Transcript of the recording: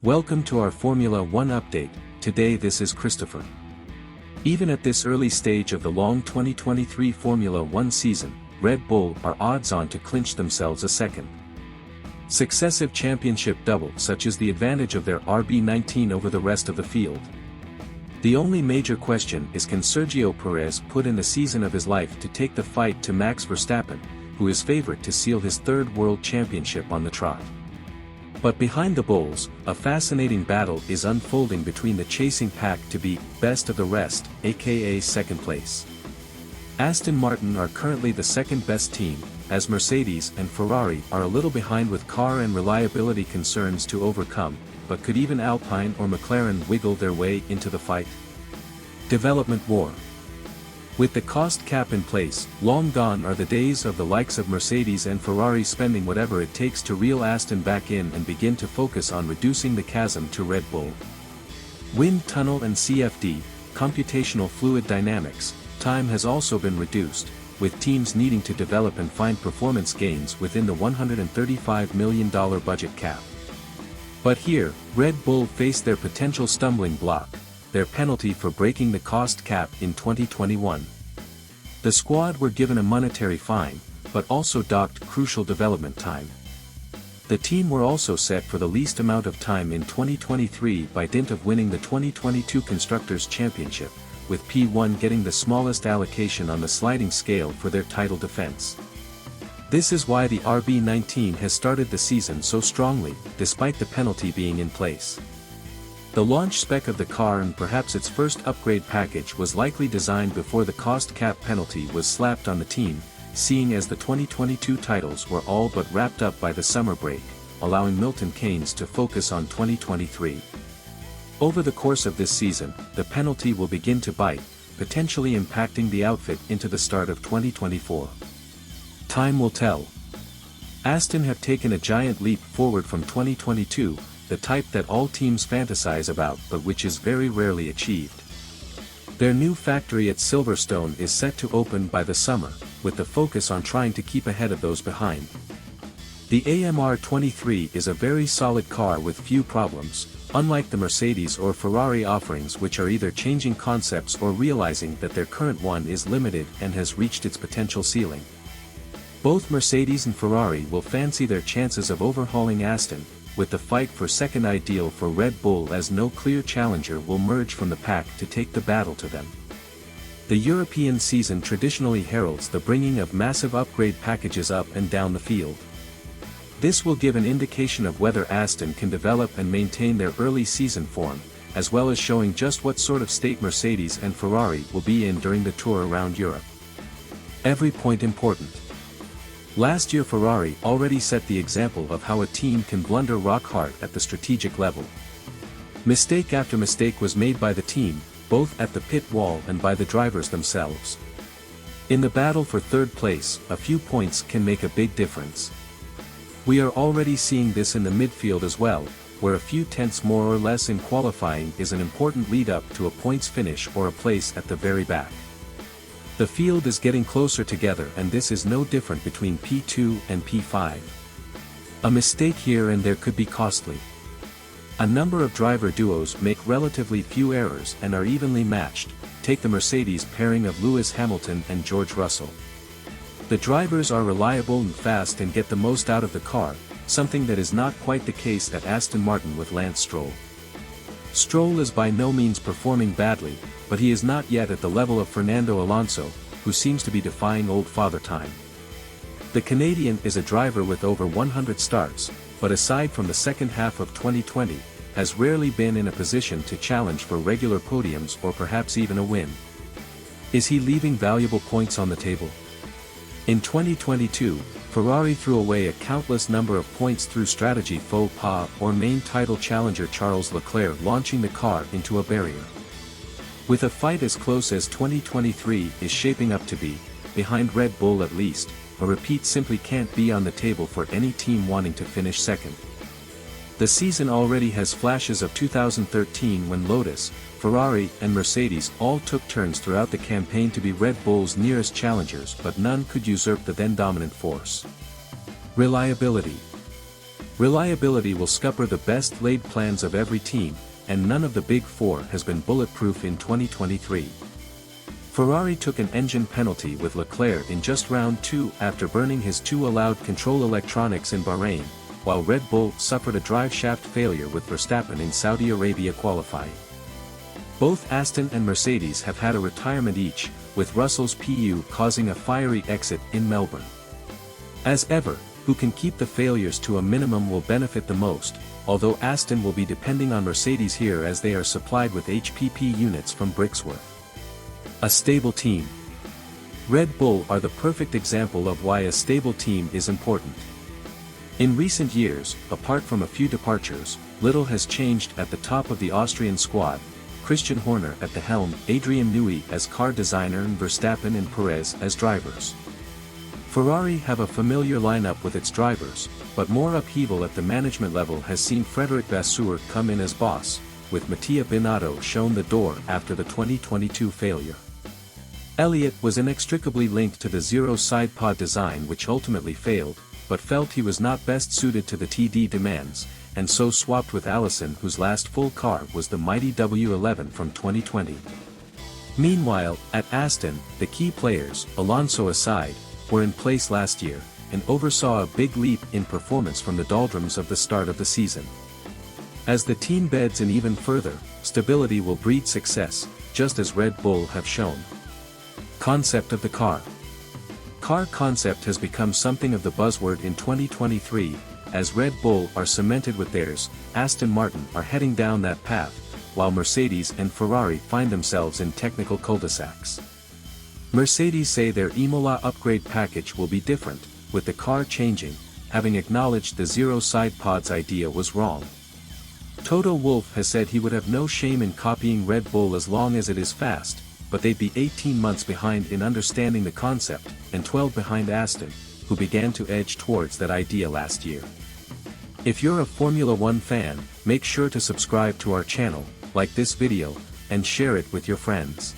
Welcome to our Formula One update. Today this is Christopher. Even at this early stage of the long 2023 Formula One season, Red Bull are odds-on to clinch themselves a second. Successive championship double such as the advantage of their RB19 over the rest of the field. The only major question is, can Sergio Perez put in the season of his life to take the fight to Max Verstappen, who is favourite to seal his third world championship on the trot. But behind the Bulls, a fascinating battle is unfolding between the chasing pack to be best of the rest, aka second place. Aston Martin are currently the second best team, as Mercedes and Ferrari are a little behind with car and reliability concerns to overcome, but could even Alpine or McLaren wiggle their way into the fight? Development war. With the cost cap in place, long gone are the days of the likes of Mercedes and Ferrari spending whatever it takes to reel Aston back in and begin to focus on reducing the chasm to Red Bull. Wind tunnel and CFD, computational fluid dynamics, time has also been reduced, with teams needing to develop and find performance gains within the $135 million budget cap. But here, Red Bull face their potential stumbling block, their penalty for breaking the cost cap in 2021. The squad were given a monetary fine, but also docked crucial development time. The team were also set for the least amount of time in 2023 by dint of winning the 2022 Constructors' Championship, with P1 getting the smallest allocation on the sliding scale for their title defense. This is why the RB19 has started the season so strongly, despite the penalty being in place. The launch spec of the car and perhaps its first upgrade package was likely designed before the cost cap penalty was slapped on the team, seeing as the 2022 titles were all but wrapped up by the summer break, allowing Milton Keynes to focus on 2023. Over the course of this season, the penalty will begin to bite, potentially impacting the outfit into the start of 2024. Time will tell. Aston have taken a giant leap forward from 2022, the type that all teams fantasize about but which is very rarely achieved. Their new factory at Silverstone is set to open by the summer, with the focus on trying to keep ahead of those behind. The AMR 23 is a very solid car with few problems, unlike the Mercedes or Ferrari offerings, which are either changing concepts or realizing that their current one is limited and has reached its potential ceiling. Both Mercedes and Ferrari will fancy their chances of overhauling Aston, with the fight for second ideal for Red Bull, as no clear challenger will merge from the pack to take the battle to them. The European season traditionally heralds the bringing of massive upgrade packages up and down the field. This will give an indication of whether Aston can develop and maintain their early season form, as well as showing just what sort of state Mercedes and Ferrari will be in during the tour around Europe. Every point important. Last year Ferrari already set the example of how a team can blunder rock hard at the strategic level. Mistake after mistake was made by the team, both at the pit wall and by the drivers themselves. In the battle for third place, a few points can make a big difference. We are already seeing this in the midfield as well, where a few tenths more or less in qualifying is an important lead-up to a points finish or a place at the very back. The field is getting closer together, and this is no different between P2 and P5. A mistake here and there could be costly. A number of driver duos make relatively few errors and are evenly matched. Take the Mercedes pairing of Lewis Hamilton and George Russell. The drivers are reliable and fast and get the most out of the car, something that is not quite the case at Aston Martin with Lance Stroll. Stroll is by no means performing badly, but he is not yet at the level of Fernando Alonso, who seems to be defying old father time. The Canadian is a driver with over 100 starts, but aside from the second half of 2020, has rarely been in a position to challenge for regular podiums or perhaps even a win. Is he leaving valuable points on the table? In 2022, Ferrari threw away a countless number of points through strategy faux pas or main title challenger Charles Leclerc launching the car into a barrier. With a fight as close as 2023 is shaping up to be, behind Red Bull at least, a repeat simply can't be on the table for any team wanting to finish second. The season already has flashes of 2013 when Lotus, Ferrari and Mercedes all took turns throughout the campaign to be Red Bull's nearest challengers, but none could usurp the then dominant force. Reliability. Reliability will scupper the best-laid plans of every team, and none of the Big Four has been bulletproof in 2023. Ferrari took an engine penalty with Leclerc in just round 2 after burning his 2 allowed control electronics in Bahrain, while Red Bull suffered a driveshaft failure with Verstappen in Saudi Arabia qualifying. Both Aston and Mercedes have had a retirement each, with Russell's PU causing a fiery exit in Melbourne. As ever, who can keep the failures to a minimum will benefit the most, although Aston will be depending on Mercedes here as they are supplied with HPP units from Brixworth. A stable team. Red Bull are the perfect example of why a stable team is important. In recent years, apart from a few departures, little has changed at the top of the Austrian squad. Christian Horner at the helm, Adrian Newey as car designer and Verstappen and Perez as drivers. Ferrari have a familiar lineup with its drivers, but more upheaval at the management level has seen Frederic Vasseur come in as boss, with Mattia Binotto shown the door after the 2022 failure. Elliott was inextricably linked to the zero side pod design which ultimately failed, but felt he was not best suited to the TD demands, and so swapped with Allison whose last full car was the mighty W11 from 2020. Meanwhile, at Aston, the key players, Alonso aside, were in place last year, and oversaw a big leap in performance from the doldrums of the start of the season. As the team beds in even further, stability will breed success, just as Red Bull have shown. Concept of the car. Car concept has become something of the buzzword in 2023, as Red Bull are cemented with theirs, Aston Martin are heading down that path, while Mercedes and Ferrari find themselves in technical cul-de-sacs. Mercedes say their Imola upgrade package will be different, with the car changing, having acknowledged the zero side pods idea was wrong. Toto Wolff has said he would have no shame in copying Red Bull as long as it is fast, but they'd be 18 months behind in understanding the concept, and 12 behind Aston, who began to edge towards that idea last year. If you're a Formula One fan, make sure to subscribe to our channel, like this video, and share it with your friends.